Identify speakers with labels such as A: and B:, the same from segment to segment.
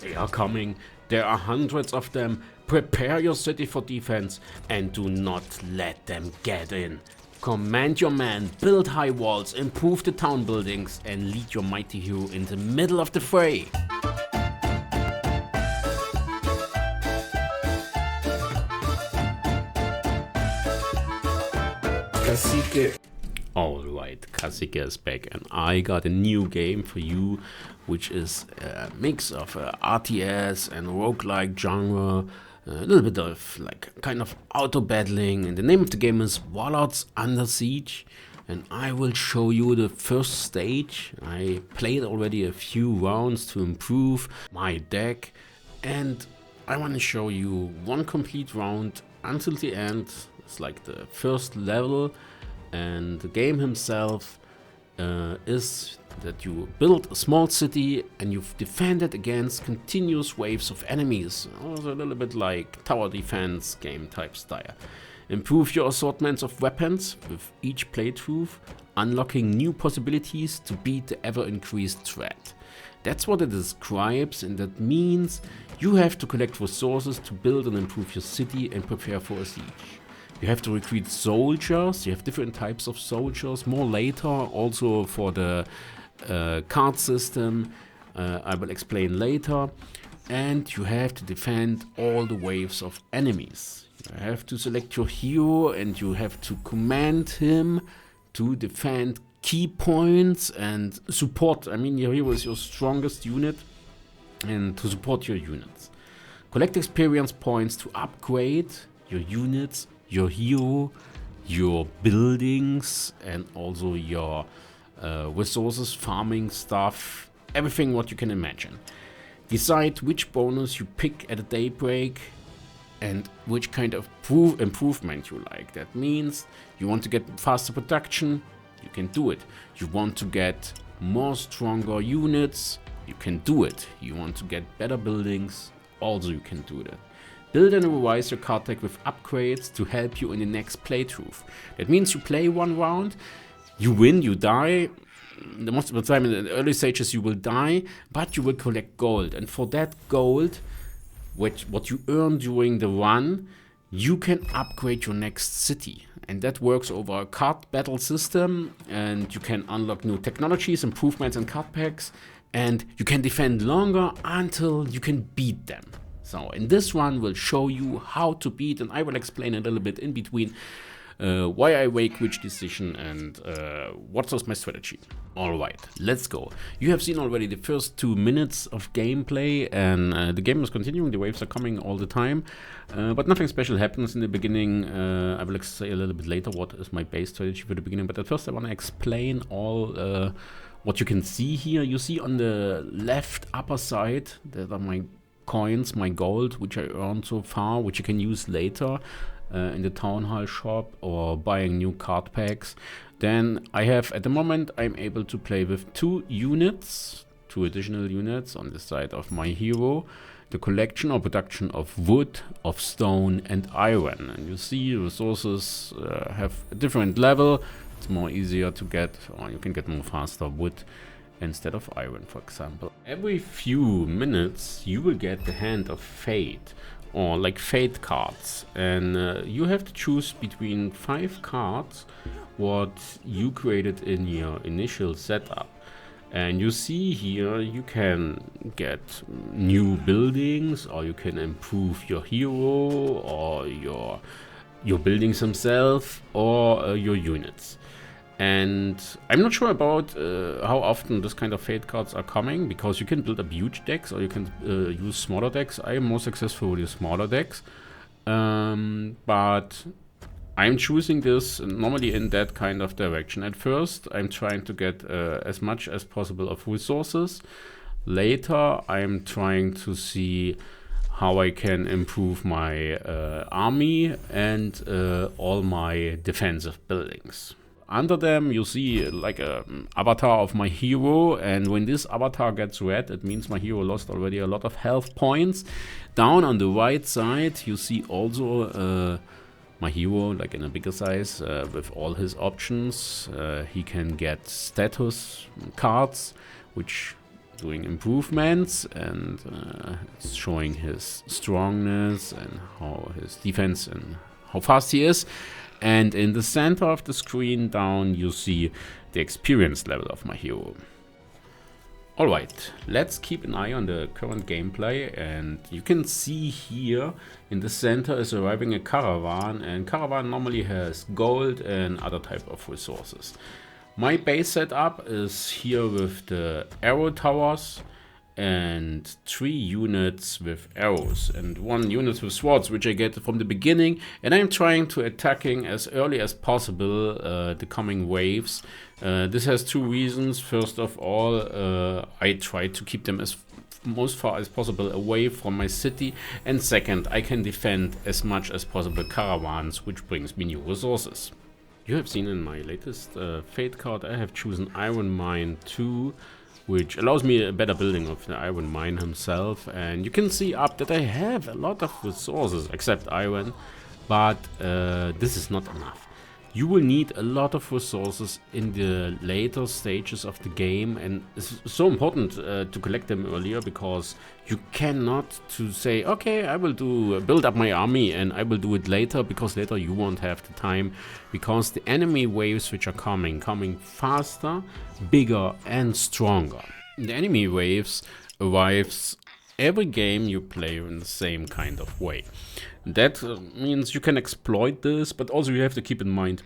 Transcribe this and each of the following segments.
A: They are coming. There are hundreds of them. Prepare your city for defense and do not let them get in. Command your men, build high walls, improve the town buildings, and lead your mighty hero in the middle of the fray. Kasike. Alright, Kasike is back, and I got a new game for you, which is a mix of RTS and roguelike genre, a little bit of like kind of auto battling, and the name of the game is Warlords Under Siege, and I will show you the first stage. I played already a few rounds to improve my deck, and I want to show you one complete round until the end. It's like the first level. And the game himself is that you build a small city and you've defended against continuous waves of enemies. Also a little bit like tower defense game type style. Improve your assortments of weapons with each playthrough, unlocking new possibilities to beat the ever increased threat. That's what it describes, and that means you have to collect resources to build and improve your city and prepare for a siege. You have to recruit soldiers. You have different types of soldiers, more later, also for the card system. I will explain later. And you have to defend all the waves of enemies. You have to select your hero and you have to command him to defend key points and support. I mean, your hero is your strongest unit, and to support your units. Collect experience points to upgrade your units, your hero, your buildings, and also your resources, farming stuff, everything what you can imagine. Decide which bonus you pick at a daybreak and which kind of improvement you like. That means you want to get faster production, you can do it. You want to get more stronger units, you can do it. You want to get better buildings, also you can do that. Build and revise your card deck with upgrades to help you in the next playthrough. That means you play one round, you win, you die. The most of the time in the early stages you will die, but you will collect gold. And for that gold, what you earn during the run, you can upgrade your next city. And that works over a card battle system, and you can unlock new technologies, improvements and card packs, and you can defend longer until you can beat them. So in this one we'll show you how to beat, and I will explain a little bit in between why I make which decision and what was my strategy. Alright, let's go. You have seen already the first 2 minutes of gameplay, and the game is continuing, the waves are coming all the time, but nothing special happens in the beginning. I will say a little bit later what is my base strategy for the beginning, but at first I want to explain all what you can see here. You see on the left upper side that are my coins, my gold, which I earned so far, which you can use later in the town hall shop or buying new card packs. Then I have, at the moment, I'm able to play with 2 units, 2 additional units on the side of my hero. The collection or production of wood, of stone and iron. And you see resources have a different level. It's more easier to get, or you can get more faster wood instead of iron, for example. Every few minutes you will get the Hand of Fate, or like fate cards, and you have to choose between 5 cards what you created in your initial setup. And you see here you can get new buildings, or you can improve your hero, or your buildings themselves, or your units. And I'm not sure about how often this kind of fate cards are coming, because you can build up huge decks or you can use smaller decks. I am more successful with the smaller decks, but I'm choosing this normally in that kind of direction. At first I'm trying to get as much as possible of resources. Later I'm trying to see how I can improve my army and all my defensive buildings. Under them you see like a avatar of my hero, and when this avatar gets red, it means my hero lost already a lot of health points. Down on the right side you see also my hero, like in a bigger size, with all his options. He can get status cards, which doing improvements, and it's showing his strongness and how his defense and how fast he is. And in the center of the screen down, you see the experience level of my hero. Alright, let's keep an eye on the current gameplay, and you can see here in the center is arriving a caravan, and caravan normally has gold and other type of resources. My base setup is here with the arrow towers and 3 units with arrows and 1 unit with swords, which I get from the beginning, and I'm trying to attacking as early as possible the coming waves. This has 2 reasons. First of all, I try to keep them as most far as possible away from my city, and second, I can defend as much as possible caravans, which brings me new resources. You have seen in my latest fate card I have chosen Iron Mine 2, which allows me a better building of the Iron Mine himself, and you can see up that I have a lot of resources except iron, but this is not enough. You will need a lot of resources in the later stages of the game, and it's so important to collect them earlier, because you cannot to say, okay, I will build up my army and I will do it later, because later you won't have the time, because the enemy waves which are coming faster, bigger and stronger. The enemy waves arrives every game you play in the same kind of way. That means you can exploit this, but also you have to keep in mind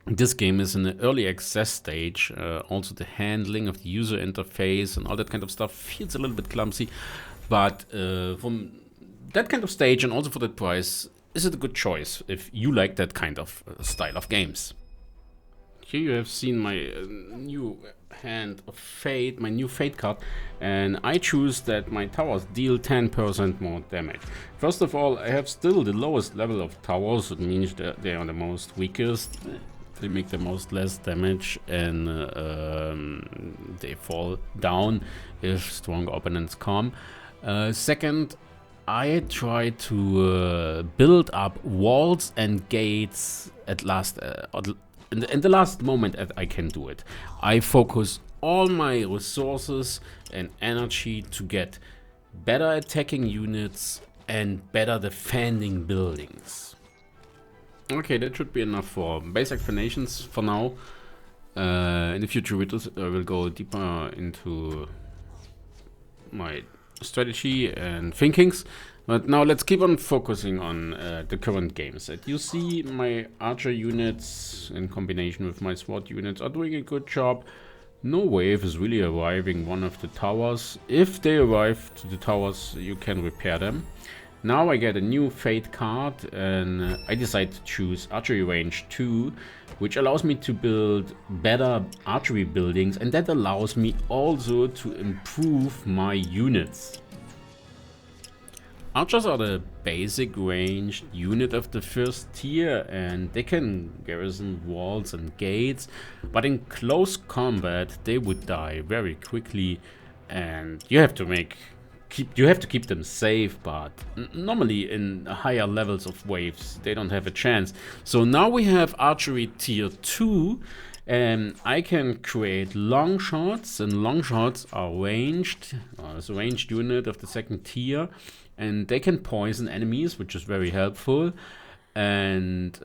A: this game is in the early access stage. Also the handling of the user interface and all that kind of stuff feels a little bit clumsy, but from that kind of stage and also for that price, is it a good choice if you like that kind of style of games. Here you have seen my new hand of fate, my new fate card, and I choose that my towers deal 10% more damage. First of all, I have still the lowest level of towers. It means that they are the most weakest. They make the most less damage, and they fall down if strong opponents come. Second, I try to build up walls and gates at last. In the last moment that I can do it. I focus all my resources and energy to get better attacking units and better defending buildings. Okay, that should be enough for base explanations for now. In the future videos I will go deeper into my strategy and thinkings. But now let's keep on focusing on the current game set. You see my archer units in combination with my sword units are doing a good job. No wave is really arriving one of the towers. If they arrive to the towers, you can repair them. Now I get a new fate card, and I decide to choose archery range 2, which allows me to build better archery buildings, and that allows me also to improve my units. Archers are the basic ranged unit of the first tier, and they can garrison walls and gates, but in close combat they would die very quickly, and you have to keep them safe, but normally in higher levels of waves they don't have a chance. So now we have archery tier 2, and I can create long shots, and long shots are ranged as a ranged unit of the second tier, and they can poison enemies, which is very helpful, and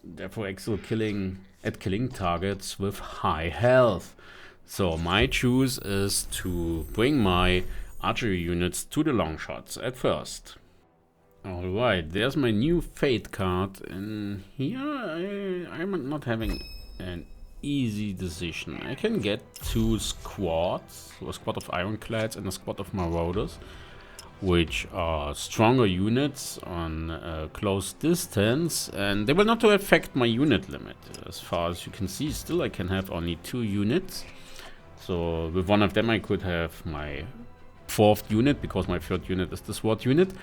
A: therefore excel at killing targets with high health. So my choice is to bring my archery units to the long shots at first. Alright, there's my new fate card, and here I'm not having an easy decision. I can get 2 squads, a squad of ironclads and a squad of marauders, which are stronger units on close distance, and they will not affect my unit limit. As far as you can see, still I can have only 2 units. So with one of them I could have my 4th unit, because my 3rd unit is the sword unit.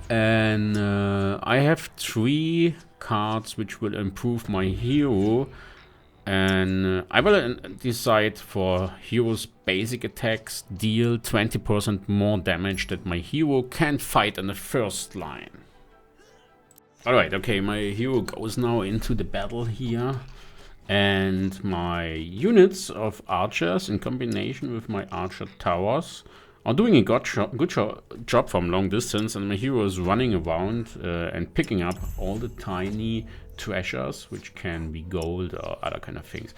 A: And I have 3 cards which will improve my hero, and I will decide for hero's basic attacks deal 20% more damage that my hero can fight in the first line. Alright, okay, my hero goes now into the battle here, And my units of archers in combination with my archer towers are doing a good job from long distance, and my hero is running around and picking up all the tiny treasures, which can be gold or other kind of things.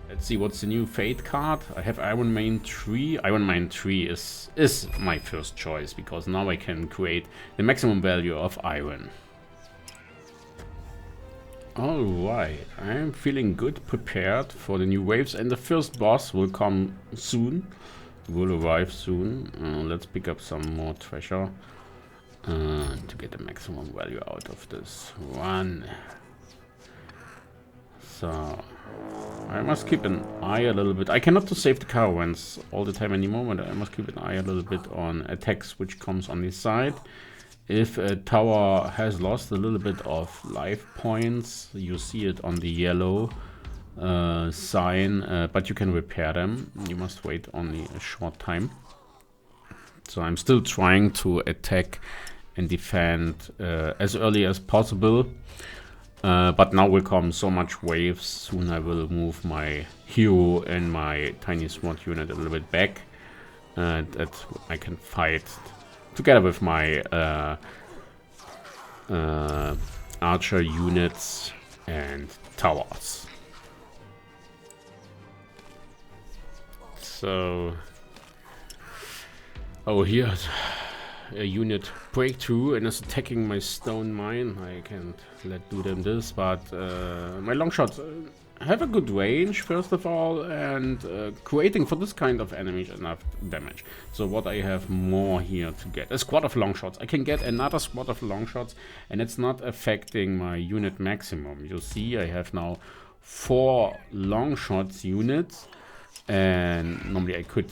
A: Let's see what's the new Fate card. I have Iron Mane 3. Iron Mane 3 is my first choice, because now I can create the maximum value of iron. Alright, I'm feeling good, prepared for the new waves, and the first boss will come soon. Will arrive soon. Let's pick up some more treasure to get the maximum value out of this one. So I must keep an eye a little bit. I cannot save the caravans all the time anymore, but I must keep an eye a little bit on attacks which comes on this side. If a tower has lost a little bit of life points, you see it on the yellow sign, but you can repair them. You must wait only a short time. So I'm still trying to attack and defend as early as possible. But now will come so much waves. Soon I will move my hero and my tiny SWAT unit a little bit back, that I can fight together with my archer units and towers. So, oh, here a unit breakthrough and is attacking my stone mine. I can't do them this, but my long shots have a good range first of all, and creating for this kind of enemies enough damage. So what I have more here to get a squad of long shots. I can get another squad of long shots, and it's not affecting my unit maximum. You see, I have now 4 long shots units, and normally I could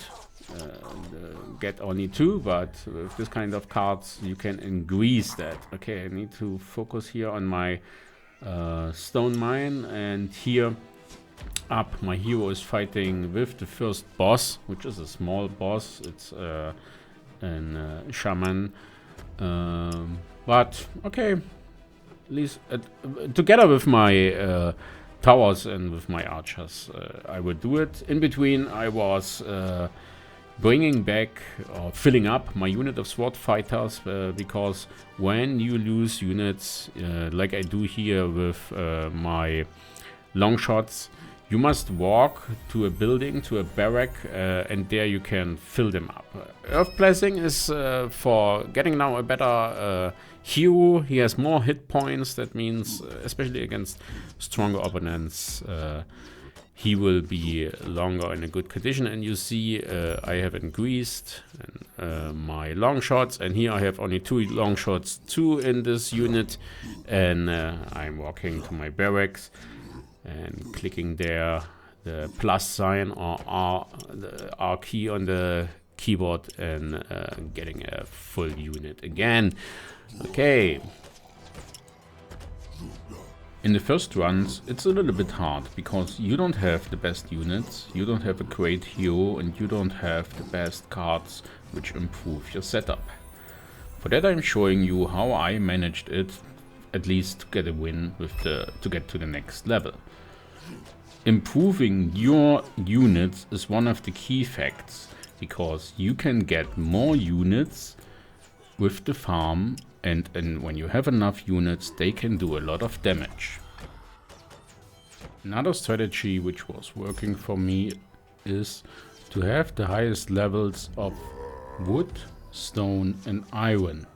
A: get only 2, but with this kind of cards you can increase that. Okay, I need to focus here on my stone mine, and here up my hero is fighting with the first boss, which is a small boss. It's a Shaman, but okay, at least together with my towers and with my archers I would do it. In between I was bringing back or filling up my unit of SWAT fighters, because when you lose units like I do here with my long shots, you must walk to a building, to a barrack, and there you can fill them up. Earth Blessing is for getting now a better hero. He has more hit points. That means especially against stronger opponents, he will be longer in a good condition. And you see I have increased my long shots, and here I have only 2 long shots, 2 in this unit, and I'm walking to my barracks and clicking there the plus sign or the R key on the keyboard, and getting a full unit again. Okay. In the first runs, it's a little bit hard, because you don't have the best units, you don't have a great hero, and you don't have the best cards which improve your setup. For that I'm showing you how I managed it, at least to get a win with to get to the next level. Improving your units is one of the key facts, because you can get more units with the farm, and when you have enough units, they can do a lot of damage. Another strategy which was working for me is to have the highest levels of wood, stone and iron.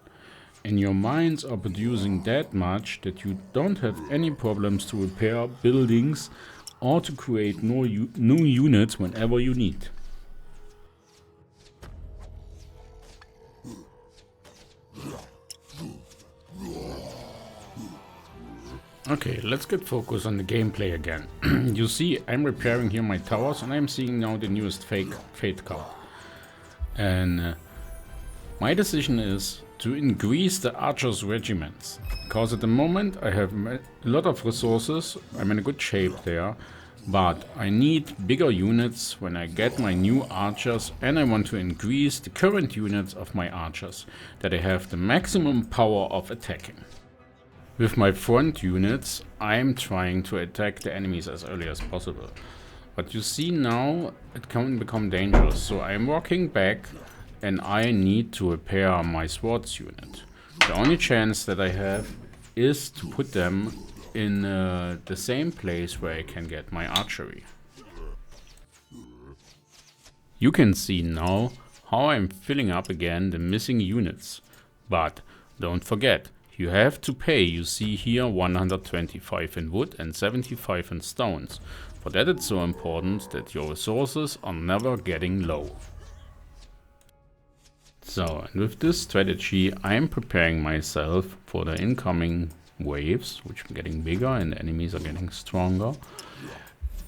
A: And your mines are producing that much that you don't have any problems to repair buildings or to create new units whenever you need. Okay, let's get focused on the gameplay again. You see, I'm repairing here my towers, and I'm seeing now the newest Fate card. And my decision is to increase the archers' regiments, because at the moment I have a lot of resources. I'm in a good shape there, But I need bigger units when I get my new archers, and I want to increase the current units of my archers, that they have the maximum power of attacking. With my front units, I'm trying to attack the enemies as early as possible. But you see now, it can become dangerous, so I'm walking back and I need to repair my swords unit. The only chance that I have is to put them in the same place where I can get my archery. You can see now how I'm filling up again the missing units. But don't forget, you have to pay. You see here 125 in wood and 75 in stones. For that it's so important that your resources are never getting low. So, and with this strategy I'm preparing myself for the incoming waves, which are getting bigger and the enemies are getting stronger,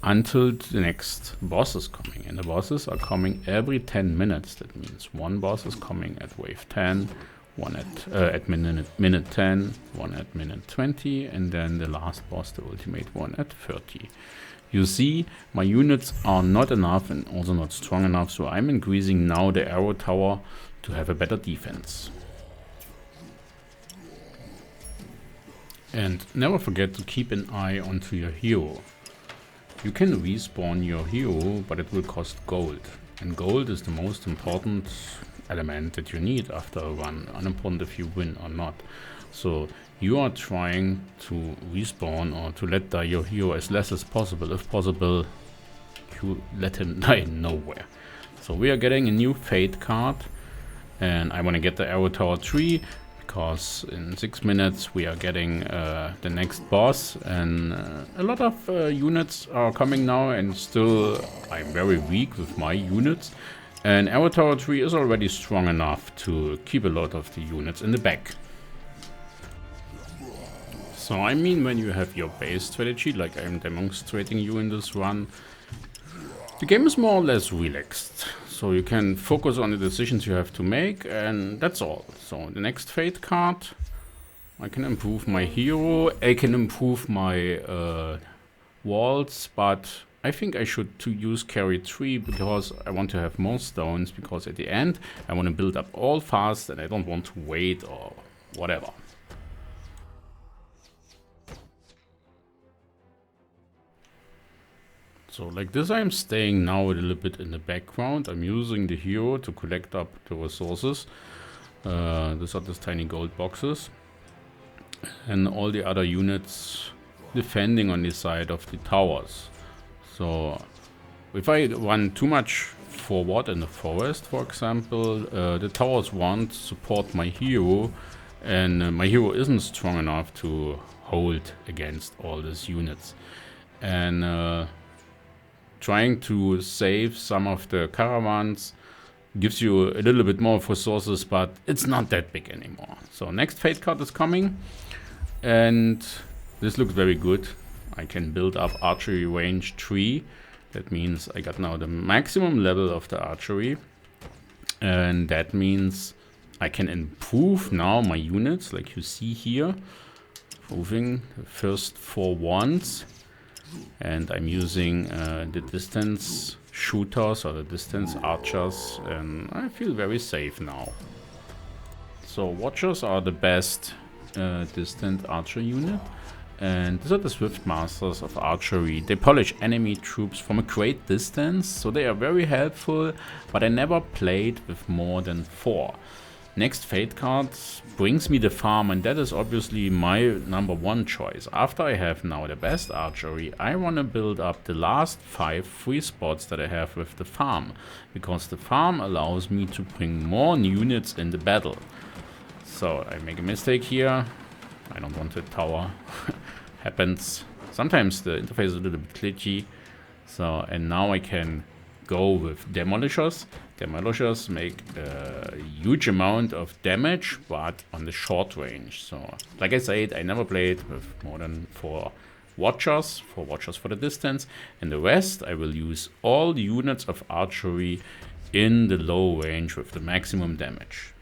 A: until the next boss is coming. And the bosses are coming every 10 minutes. That means one boss is coming at wave 10, one at minute 10, one at minute 20, and then the last boss, the ultimate one, at 30. You see, my units are not enough and also not strong enough, so I'm increasing now the arrow tower to have a better defense. And never forget to keep an eye onto your hero. You can respawn your hero, but it will cost gold. And gold is the most important element that you need after a run, unimportant if you win or not. So you are trying to respawn or to let die your hero as less as possible. If possible, you let him die nowhere. So we are getting a new fate card, and I want to get the arrow tower 3. Because in 6 minutes we are getting the next boss, and a lot of units are coming now, and still I'm very weak with my units, and Arrow Tower 3 is already strong enough to keep a lot of the units in the back. So I mean, when you have your base strategy like I'm demonstrating you in this run, the game is more or less relaxed. So you can focus on the decisions you have to make, and that's all. So the next fate card, I can improve my hero, I can improve my walls, but I think I should use carry 3 because I want to have more stones, because at the end I want to build up all fast and I don't want to wait or whatever. So like this, I'm staying now a little bit in the background. I'm using the hero to collect up the resources. These are these tiny gold boxes. And all the other units defending on the side of the towers. So if I run too much forward in the forest, for example, the towers won't support my hero. And my hero isn't strong enough to hold against all these units. And trying to save some of the caravans gives you a little bit more of resources, but it's not that big anymore. So next fate card is coming, and this looks very good. I can build up archery range 3. That means I got now the maximum level of the archery, and that means I can improve now my units, like you see here, moving the first 4 ones. And I'm using the distance shooters or the distance archers, and I feel very safe now. So watchers are the best distant archer unit, and these are the swift masters of archery. They polish enemy troops from a great distance, so they are very helpful, but I never played with more than 4. Next fate card brings me the farm, and that is obviously my #1 choice. After I have now the best archery, I want to build up the last 5 free spots that I have with the farm, because the farm allows me to bring more units in the battle. So I make a mistake here. I don't want the tower. Happens. Sometimes the interface is a little bit glitchy. So, and now I can go with demolishers. Demolishers make a huge amount of damage, but on the short range. So, like I said, I never played with more than 4 watchers for the distance, and the rest I will use all units of archery in the low range with the maximum damage.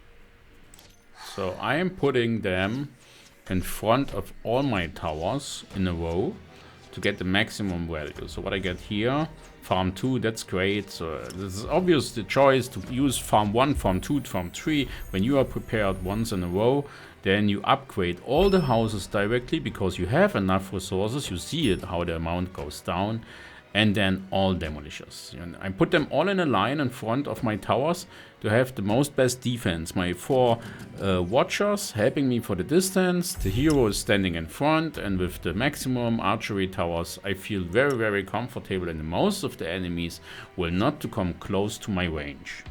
A: So I am putting them in front of all my towers in a row to get the maximum value. So what I get here, farm 2, that's great. So this is obvious the choice to use farm 1, farm 2, farm 3. When you are prepared once in a row, then you upgrade all the houses directly because you have enough resources. You see it, how the amount goes down. And then all demolishers. And I put them all in a line in front of my towers to have the most best defense. My 4 watchers helping me for the distance. The hero is standing in front, and with the maximum archery towers, I feel very, very comfortable, and most of the enemies will not to come close to my range.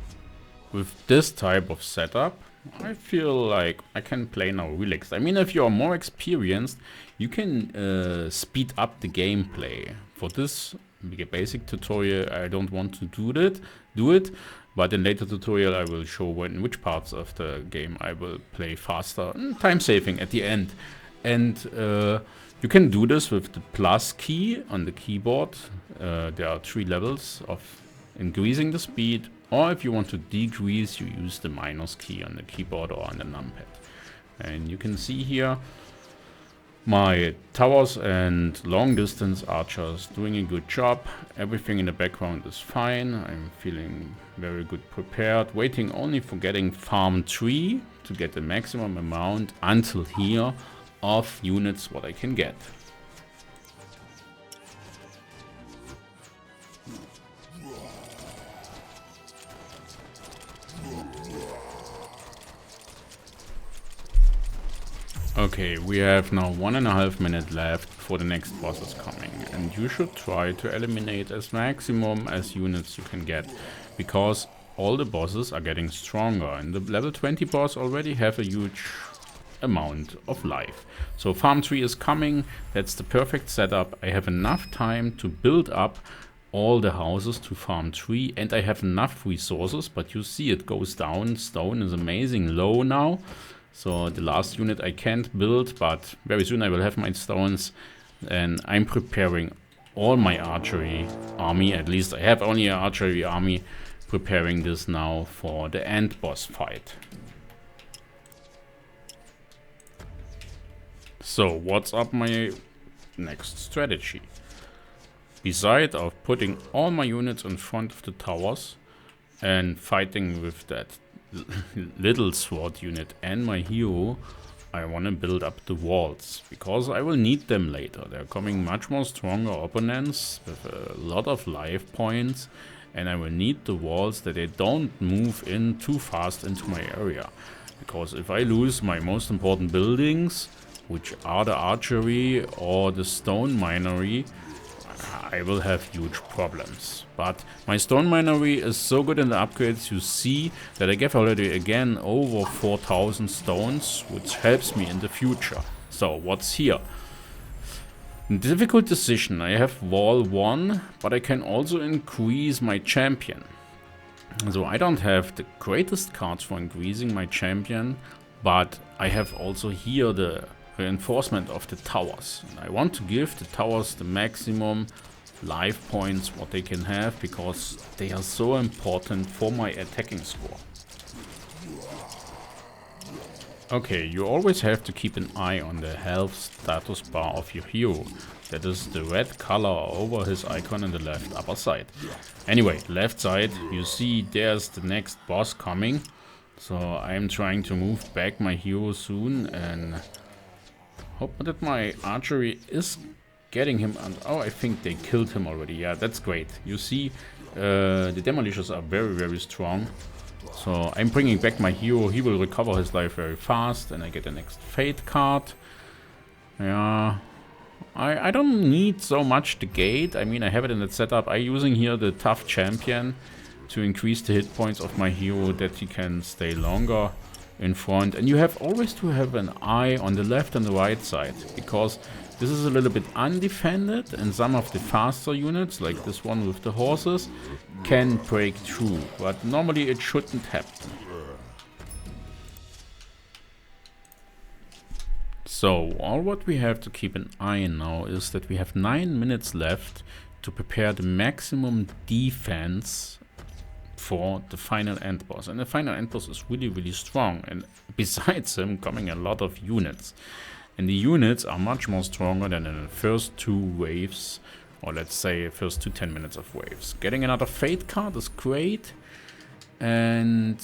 A: With this type of setup, I feel like I can play now relaxed. I mean, if you are more experienced, you can speed up the gameplay. For this basic tutorial, I don't want to do it, but in later tutorial I will show which parts of the game I will play faster, time saving at the end. And you can do this with the plus key on the keyboard. There are 3 levels of increasing the speed, or if you want to decrease, you use the minus key on the keyboard or on the numpad. And you can see here my towers and long distance archers doing a good job. Everything in the background is fine. I'm feeling very good prepared. Waiting only for getting farm 3 to get the maximum amount until here of units what I can get. Okay, we have now 1.5 minutes left before the next boss is coming, and you should try to eliminate as maximum as units you can get, because all the bosses are getting stronger, and the level 20 boss already have a huge amount of life. So farm 3 is coming. That's the perfect setup. I have enough time to build up all the houses to farm 3, and I have enough resources, but you see it goes down. Stone is amazing low now. So the last unit I can't build, but very soon I will have my stones, and I'm preparing all my archery army. At least I have only an archery army, preparing this now for the end boss fight. So what's up my next strategy? Besides of putting all my units in front of the towers and fighting with that little sword unit and my hero, I want to build up the walls, because I will need them later. They're coming much more stronger opponents with a lot of life points, and I will need the walls that they don't move in too fast into my area. Because if I lose my most important buildings, which are the archery or the stone minery, I will have huge problems. But my stone minery is so good in the upgrades. You see that I get already again over 4,000 stones, which helps me in the future. So what's here? Difficult decision. I have wall 1, but I can also increase my champion. So I don't have the greatest cards for increasing my champion, but I have also here the reinforcement of the towers. And I want to give the towers the maximum life points what they can have, because they are so important for my attacking score. Okay, you always have to keep an eye on the health status bar of your hero. That is the red color over his icon in the left upper side. Anyway, left side, you see there's the next boss coming. So I'm trying to move back my hero soon, and hope that my archery is getting him. And oh, I think they killed him already. Yeah, that's great. You see, the demolishers are very, very strong. So I'm bringing back my hero. He will recover his life very fast, and I get the next fate card. Yeah, I don't need so much the gate. I mean, I have it in that setup. I'm using here the tough champion to increase the hit points of my hero, that he can stay longer in front. And you have always to have an eye on the left and the right side, because this is a little bit undefended, and some of the faster units, like this one with the horses, can break through, but normally it shouldn't happen. So all what we have to keep an eye on now is that we have 9 minutes left to prepare the maximum defense for the final end boss. And the final end boss is really, really strong, and besides him coming a lot of units. and the units are much more stronger than in the first 2 waves, or let's say first 10 minutes of waves. Getting another Fate card is great, and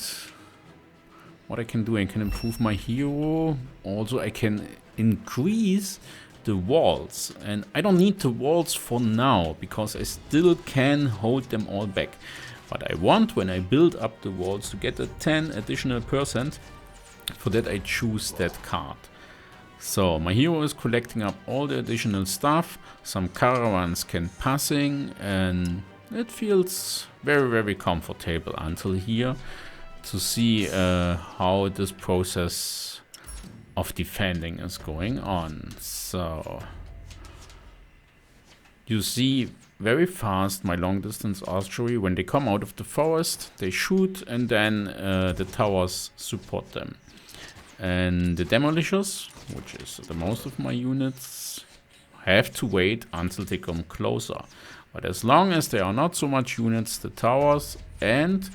A: what I can do, I can improve my hero. Also, I can increase the walls, and I don't need the walls for now because I still can hold them all back. But I want, when I build up the walls, to get a 10 additional %. For that I choose that card. So my hero is collecting up all the additional stuff. Some caravans can passing, and it feels very, very comfortable until here to see how this process of defending is going on. So you see very fast my long distance archery. When they come out of the forest, they shoot, and then the towers support them. And the demolishers, which is the most of my units, have to wait until they come closer. But as long as there are not so much units, the towers and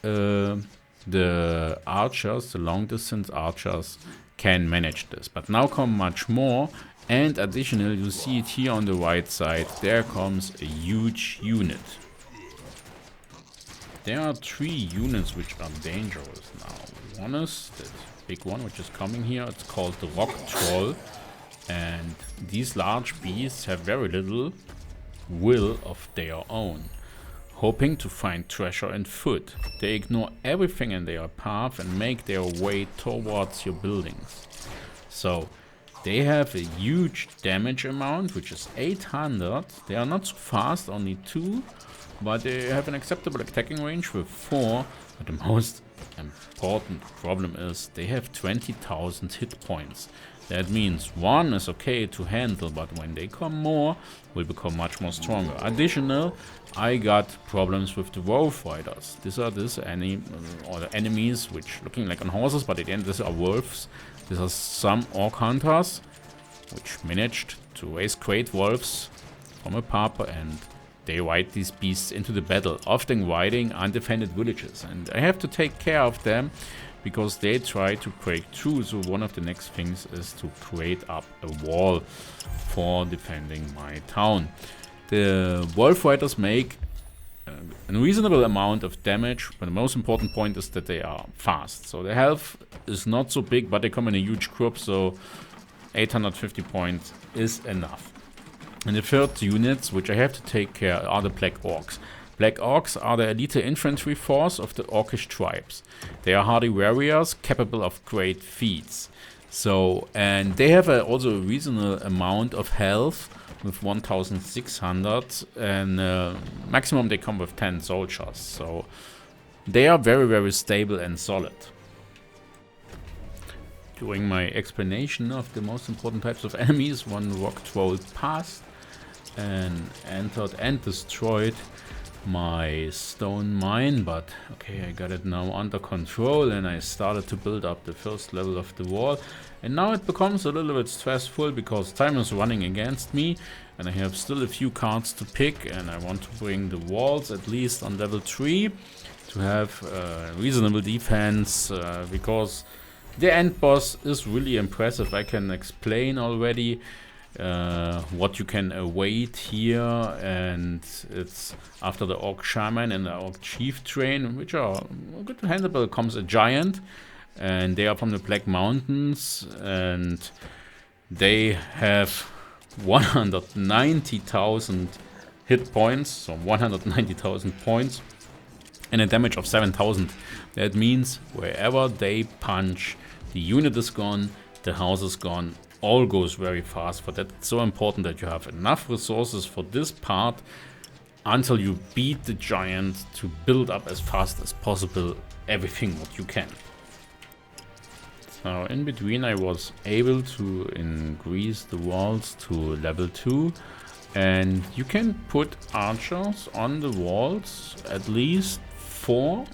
A: the archers, the long distance archers, can manage this. But now come much more, and additional, you see it here on the right side, there comes a huge unit. There are 3 units which are dangerous now. One is that big one which is coming here, it's called the Rock Troll, and these large beasts have very little will of their own, hoping to find treasure and food. They ignore everything in their path and make their way towards your buildings. So they have a huge damage amount, which is 800. They are not so fast, only 2, but they have an acceptable attacking range with 4. But the most important problem is they have 20,000 hit points. That means 1 is okay to handle, but when they come more, will become much more stronger. Additional, I got problems with the wolf riders. These are the enemies which looking like on horses, but at the end these are wolves. These are some orc hunters which managed to raise great wolves from a pub, and they ride these beasts into the battle, often riding undefended villages. And I have to take care of them because they try to break through. So one of the next things is to create up a wall for defending my town. The wolf riders make a reasonable amount of damage, but the most important point is that they are fast. So the health is not so big, but they come in a huge group, so 850 points is enough. And the third units which I have to take care are the Black Orcs. Black Orcs are the elite infantry force of the Orcish tribes. They are hardy warriors capable of great feats. So, and they have also a reasonable amount of health with 1600, and maximum they come with 10 soldiers. So they are very, very stable and solid. During my explanation of the most important types of enemies, one rock troll passed and entered and destroyed my stone mine, but okay, I got it now under control, and I started to build up the first level of the wall. And now it becomes a little bit stressful because time is running against me, and I have still a few cards to pick, and I want to bring the walls at least on level 3 to have reasonable defense, because the end boss is really impressive. I can explain already what you can await here, and it's after the Orc Shaman and the Orc Chieftrain, which are good to handle, comes a giant, and they are from the Black Mountains, and they have 190,000 hit points, so 190,000 points, and a damage of 7,000. That means wherever they punch, the unit is gone, the house is gone, all goes very fast. For that, it's so important that you have enough resources for this part until you beat the giant to build up as fast as possible everything what you can. So in between I was able to increase the walls to level 2, and you can put archers on the walls, at least 4.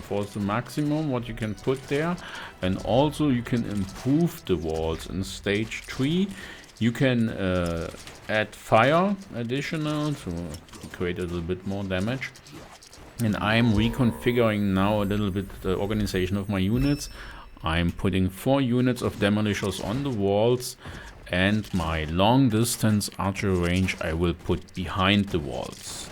A: 4 is the maximum what you can put there, and also you can improve the walls in stage 3. You can add fire additional to create a little bit more damage, and I'm reconfiguring now a little bit the organization of my units. I'm putting 4 units of demolishers on the walls, and my long distance archery range I will put behind the walls.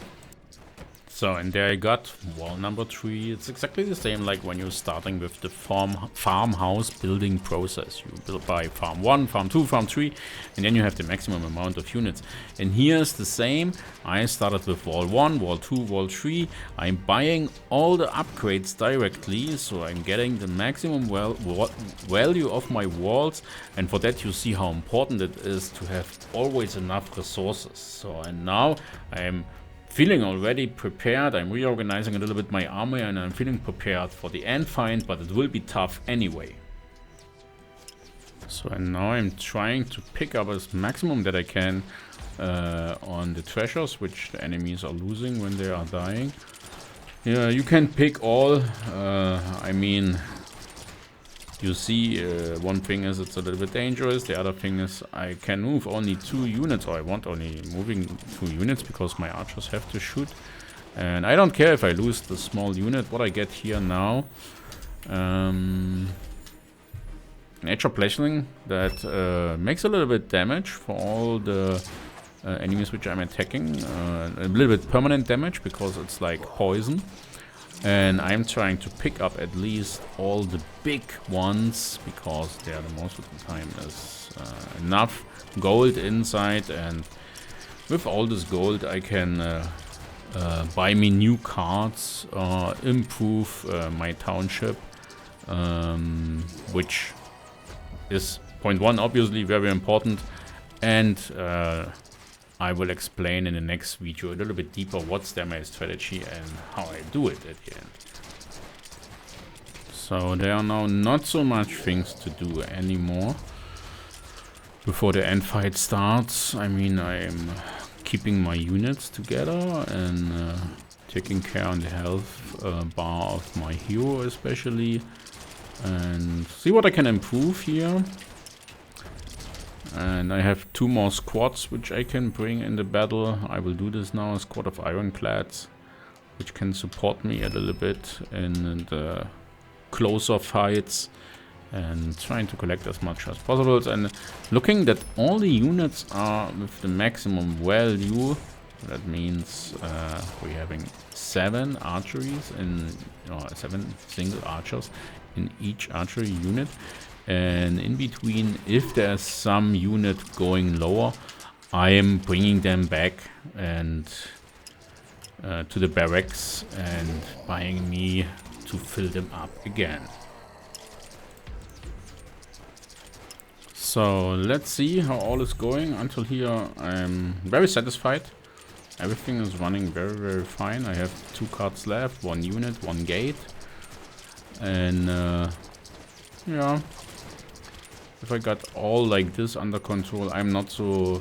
A: So, and there I got wall number 3. It's exactly the same like when you're starting with the farmhouse building process. You build by farm 1, farm 2, farm 3, and then you have the maximum amount of units. And here's the same. I started with wall 1, wall 2, wall 3. I'm buying all the upgrades directly, so I'm getting the maximum value of my walls. And for that you see how important it is to have always enough resources. So, and now I'm feeling already prepared. I'm reorganizing a little bit my army, and I'm feeling prepared for the end fight, but it will be tough anyway. So, and now I'm trying to pick up as maximum that I can on the treasures, which the enemies are losing when they are dying. Yeah, you can pick all. I mean, you see, one thing is it's a little bit dangerous. The other thing is I can move only 2 units, or I want only moving 2 units because my archers have to shoot. And I don't care if I lose the small unit. What I get here now, nature blessing that makes a little bit damage for all the enemies which I'm attacking. A little bit permanent damage because it's like poison. And I'm trying to pick up at least all the big ones, because they are the most of the time is enough gold inside, and with all this gold I can buy me new cards, improve my township, which is point 1 obviously very important, and I will explain in the next video a little bit deeper what's my strategy and how I do it at the end. So there are now not so much things to do anymore before the end fight starts. I mean, I'm keeping my units together and taking care on the health bar of my hero especially, and see what I can improve here. And I have 2 more squads which I can bring in the battle. I will do this now, a squad of ironclads, which can support me a little bit in the closer fights, and trying to collect as much as possible. And looking that all the units are with the maximum value, that means we're having 7 archeries in 7 single archers in each archery unit. And in between, if there's some unit going lower, I am bringing them back and to the barracks and buying me to fill them up again. So let's see how all is going. Until here I'm very satisfied. Everything is running very, very fine. I have 2 cards left, 1 unit, 1 gate, and yeah. If I got all like this under control, I'm not so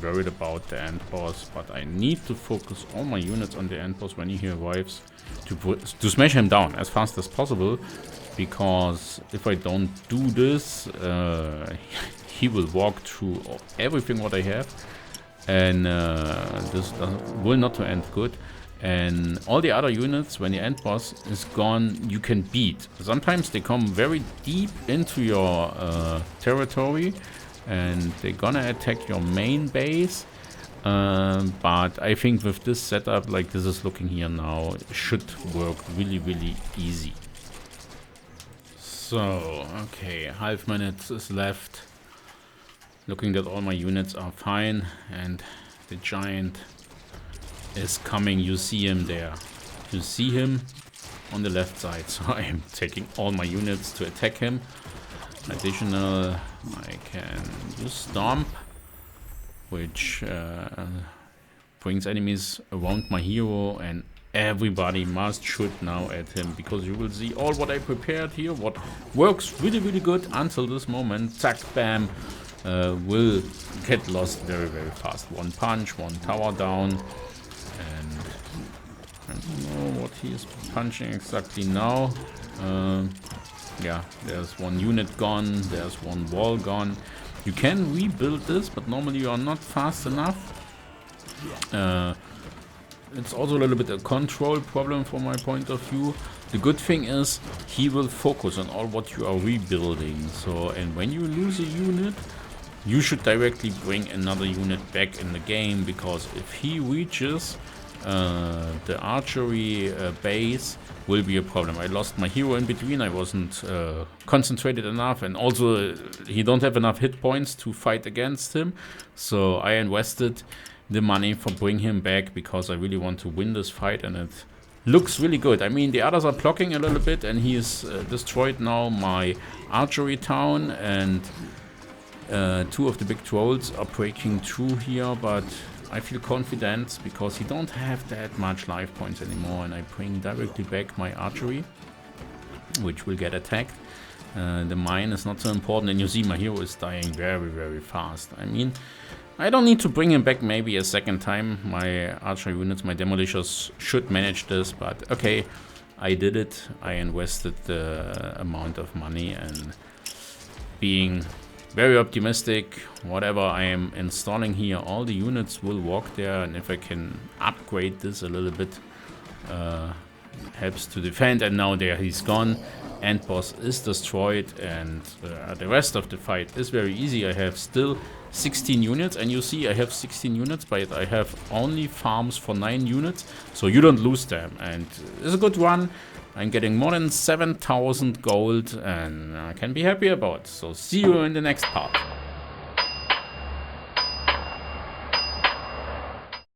A: worried about the end boss, but I need to focus all my units on the end boss when he arrives to smash him down as fast as possible, because if I don't do this, he will walk through everything what I have, and this will not end good. And all the other units, when the end boss is gone, you can beat. Sometimes they come very deep into your territory, and they're gonna attack your main base. But I think with this setup, like this is looking here now, it should work really, really easy. So, okay, 5 minutes is left. Looking that all my units are fine, and the giant is coming. You see him there. You see him on the left side. So I am taking all my units to attack him. Additional, I can use Stomp, which brings enemies around my hero, and everybody must shoot now at him, because you will see all what I prepared here, what works really, really good until this moment. Zack, bam, will get lost very, very fast. 1 punch, 1 tower down. And I don't know what he is punching exactly now. Yeah, there's 1 unit gone, there's 1 wall gone. You can rebuild this, but normally you are not fast enough. it's also a little bit a control problem from my point of view. The good thing is he will focus on all what you are rebuilding. So, and when you lose a unit, you should directly bring another unit back in the game, because if he reaches the archery base, will be a problem. I lost my hero in between. I wasn't concentrated enough, and also he don't have enough hit points to fight against him. So I invested the money for bring him back, because I really want to win this fight, and it looks really good. I mean, the others are blocking a little bit, and he is destroyed now my archery town, and two of the big trolls are breaking through here, but I feel confident because he don't have that much life points anymore, and I bring directly back my archery, which will get attacked. The mine is not so important, and you see my hero is dying very, very fast. I mean, I don't need to bring him back maybe a second time. My archery units, my demolishers should manage this, but okay, I did it. I invested the amount of money, and being very optimistic, whatever I am installing here, all the units will walk there, and if I can upgrade this a little bit, helps to defend. And now there he's gone, end boss is destroyed, and the rest of the fight is very easy. I have still 16 units, and you see I have 16 units, but I have only farms for 9 units, so you don't lose them, and it's a good run. I'm getting more than 7,000 gold, and I can be happy about. So see you in the next part.